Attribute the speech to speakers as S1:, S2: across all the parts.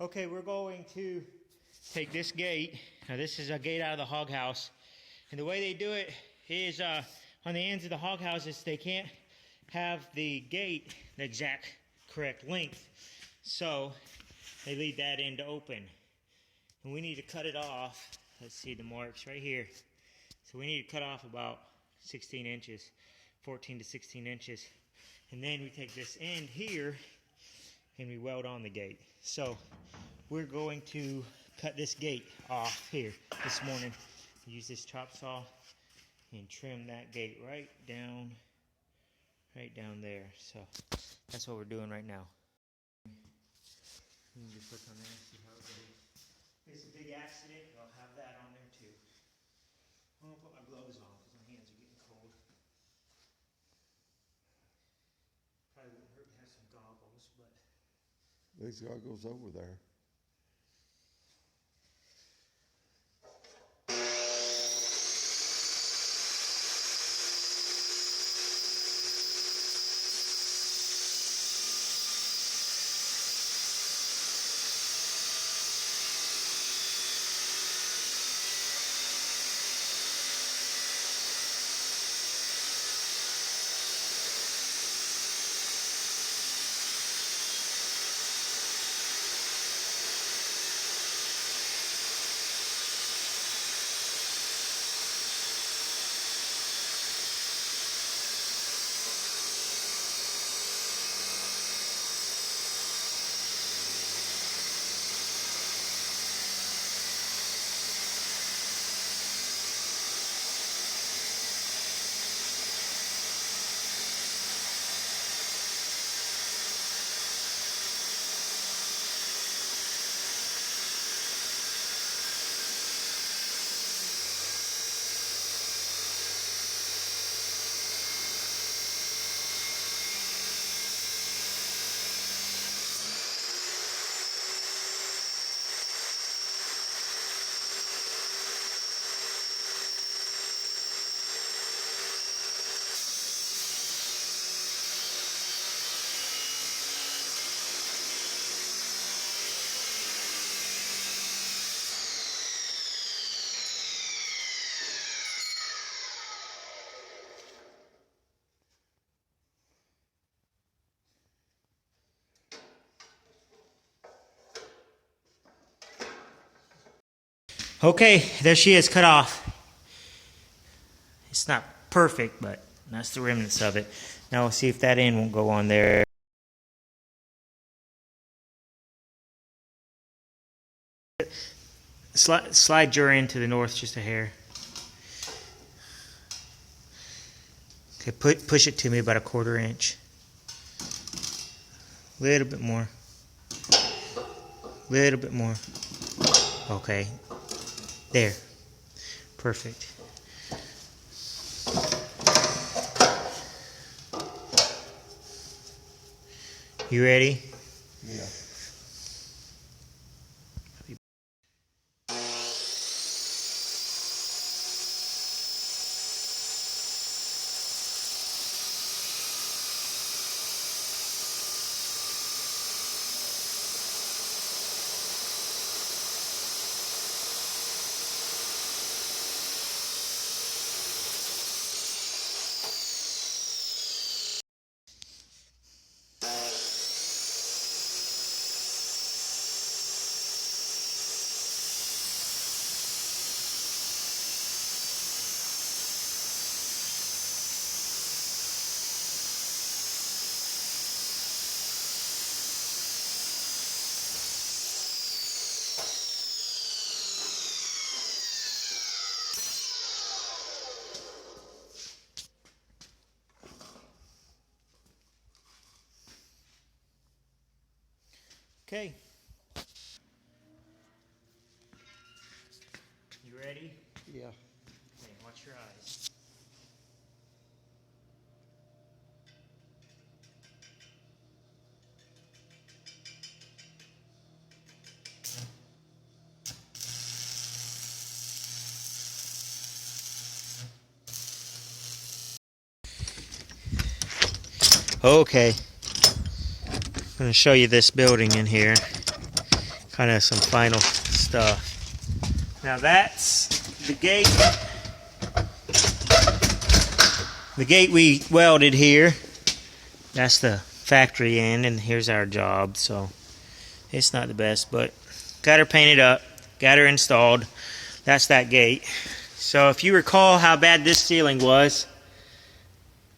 S1: Okay, we're going to take this gate. Now this is a gate out of the hog house. And the way they do it is on the ends of the hog houses, they can't have the gate the exact correct length. So they leave that end open. And we need to cut it off. Let's see the marks right here. So we need to cut off about 16 inches, 14 to 16 inches. And then we take this end here and we weld on the gate. So we're going to cut this gate off here this morning. Use this chop saw and trim that gate right down there. So that's what we're doing right now. You can just look on there and see how it goes. It's a big accident, I'll have that on there too. I'm gonna put my gloves on because my hands are getting cold. Probably wouldn't hurt to have some goggles, but
S2: These goggles over there.
S1: okay, there she is, cut off. It's not perfect, but that's the remnants of it. Now we'll see if that end won't go on there. Slide your end to the north just a hair. Okay, push it to me about a 1/4 inch. Little bit more. Little bit more. Okay. There. Perfect. You ready?
S2: Yeah.
S1: Okay. You ready?
S2: Yeah.
S1: Okay, watch your eyes. Okay. I'm going to show you this building in here. kind of some final stuff. Now that's the gate. The gate we welded here. That's the factory end, and here's our job. So it's not the best, but got her painted up, got her installed. That's that gate. So if you recall how bad this ceiling was,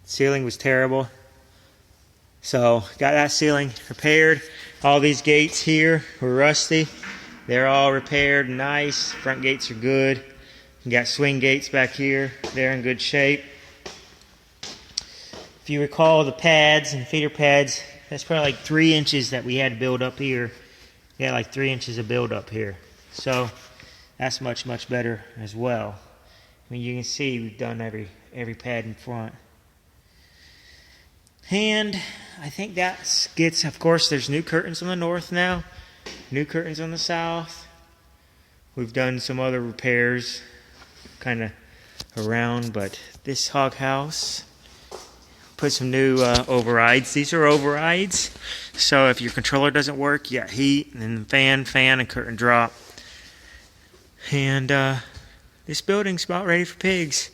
S1: ceiling was terrible. So got that ceiling repaired. All these gates here were rusty. They're all repaired, nice. Front gates are good. You got swing gates back here. They're in good shape. If you recall the pads and feeder pads, that's probably like 3 inches that we had to build up here. We had like 3 inches of build up here. So that's much, much better as well. I mean, you can see we've done every pad in front. And I think that gets, of course, there's new curtains on the north now. New curtains on the south. We've done some other repairs kind of around, but this hog house, put some new overrides. These are overrides, so if your controller doesn't work, you got heat, and then fan, and curtain drop. And this building's about ready for pigs.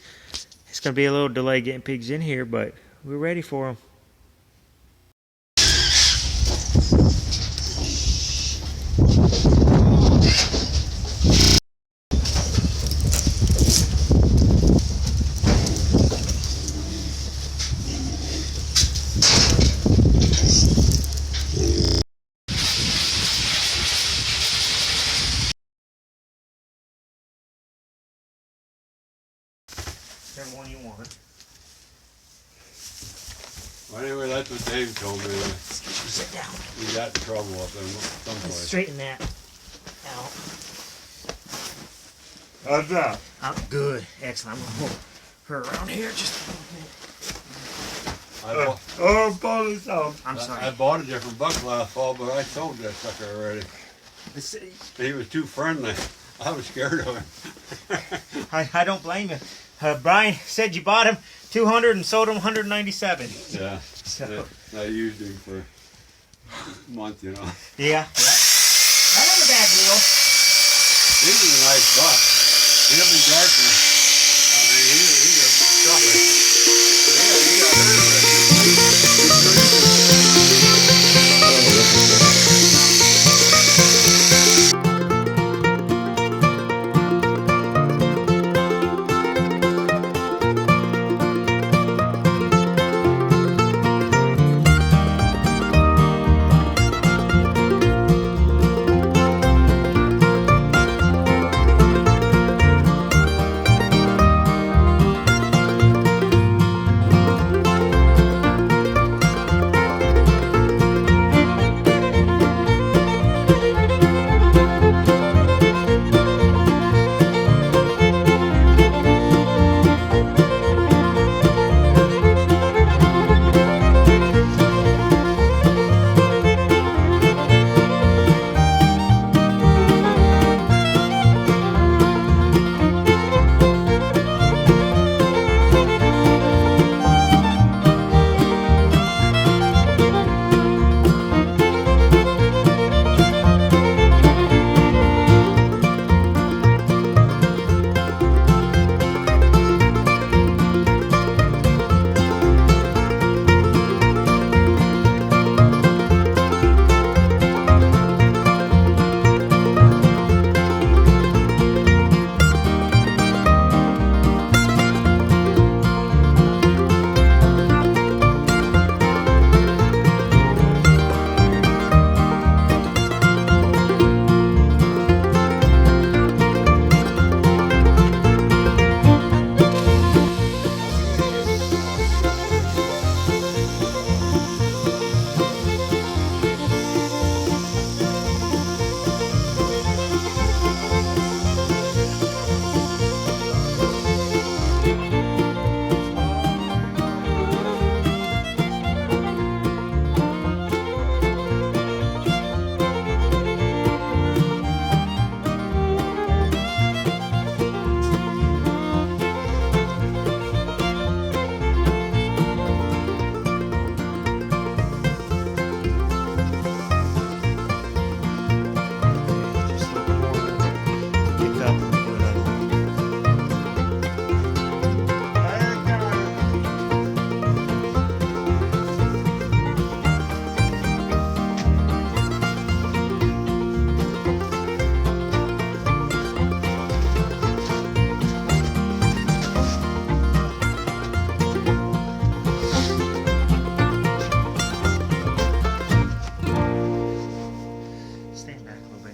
S1: It's going to be a little delay getting pigs in here, but we're ready for them. Whichever one you want.
S2: Well, anyway, that's what Dave told me.
S1: Sit down.
S2: We got in trouble up in someplace.
S1: Straighten that out.
S2: How's that?
S1: I'm good. Excellent. I'm going to hold her around here just a little bit. I'm sorry.
S2: I bought a different buck last fall, but I sold that sucker already. He was too friendly. I was scared of him.
S1: I don't blame you. Brian said you bought him 200 and sold him 197.
S2: Yeah.
S1: So.
S2: I used him for a month, you know.
S1: Yeah. That wasn't a bad deal.
S2: He was a nice buck. He'll be darker. I mean, he's a tougher. Yeah, he got hurt.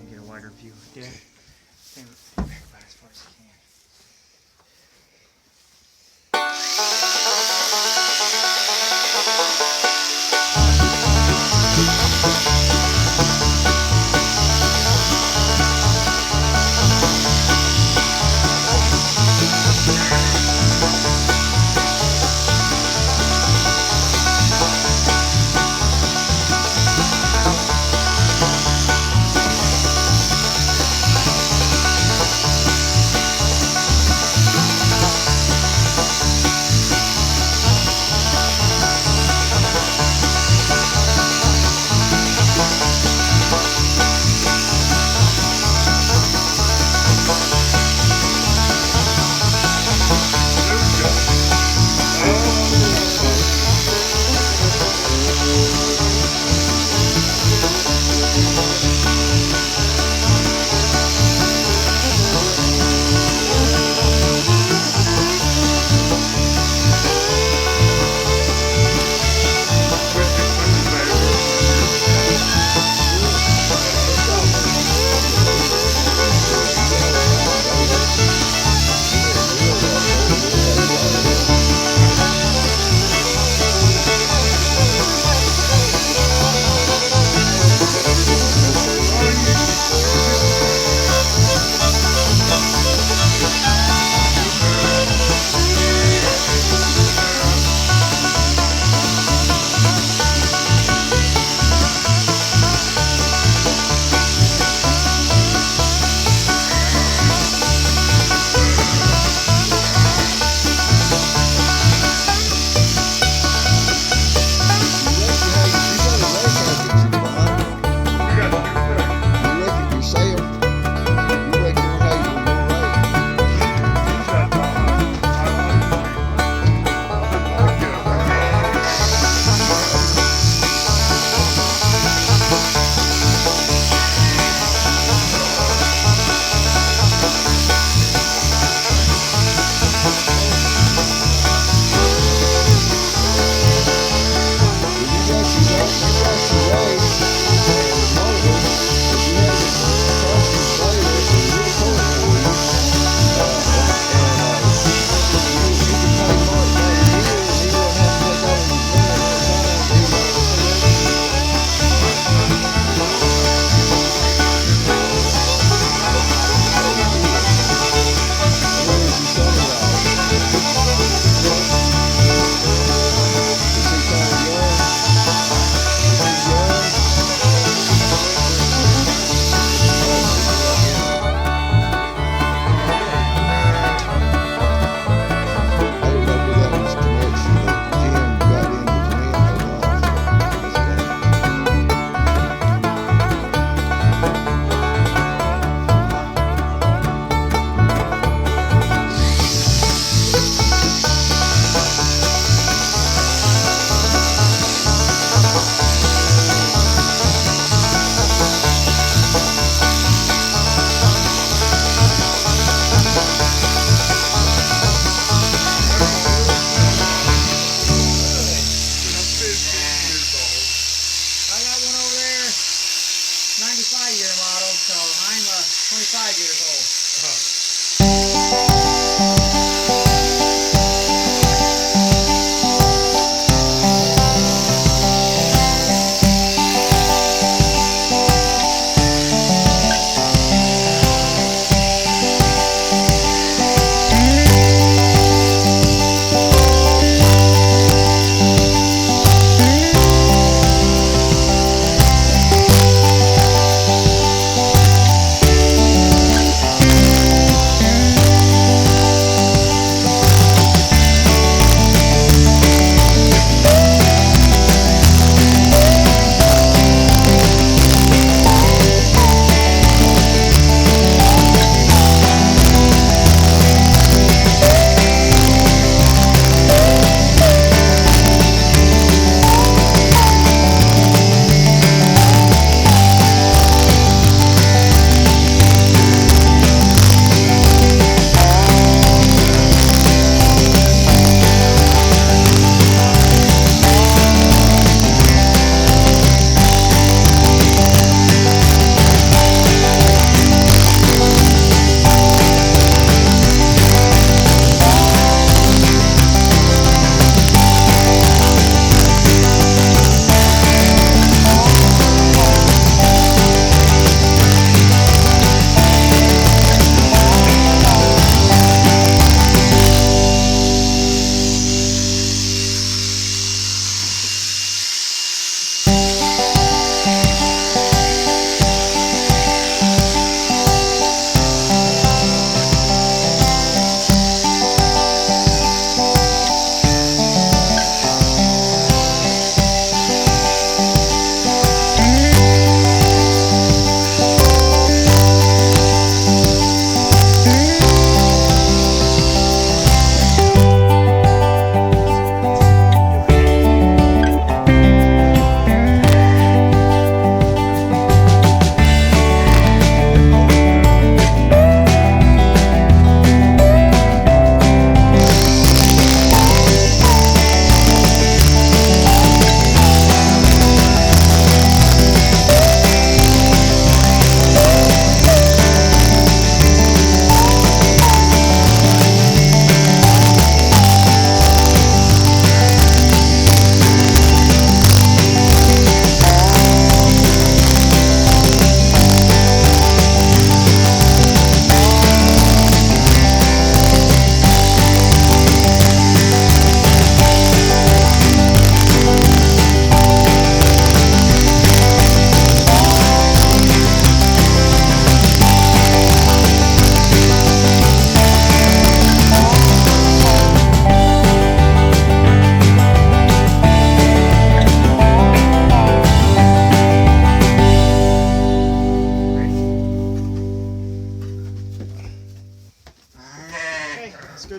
S1: get a wider view there. Stand back about as far as you can.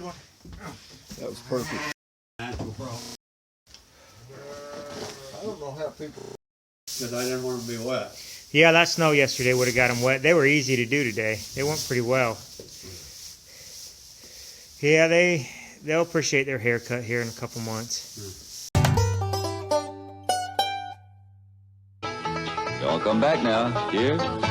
S1: good one.
S2: That was perfect. Natural problem. I don't know how people. Because I didn't want to be wet.
S1: Yeah, that snow yesterday would have got them wet. They were easy to do today. They went pretty well. Yeah, they'll appreciate their haircut here in a couple months.
S3: Y'all come back now. Cheers.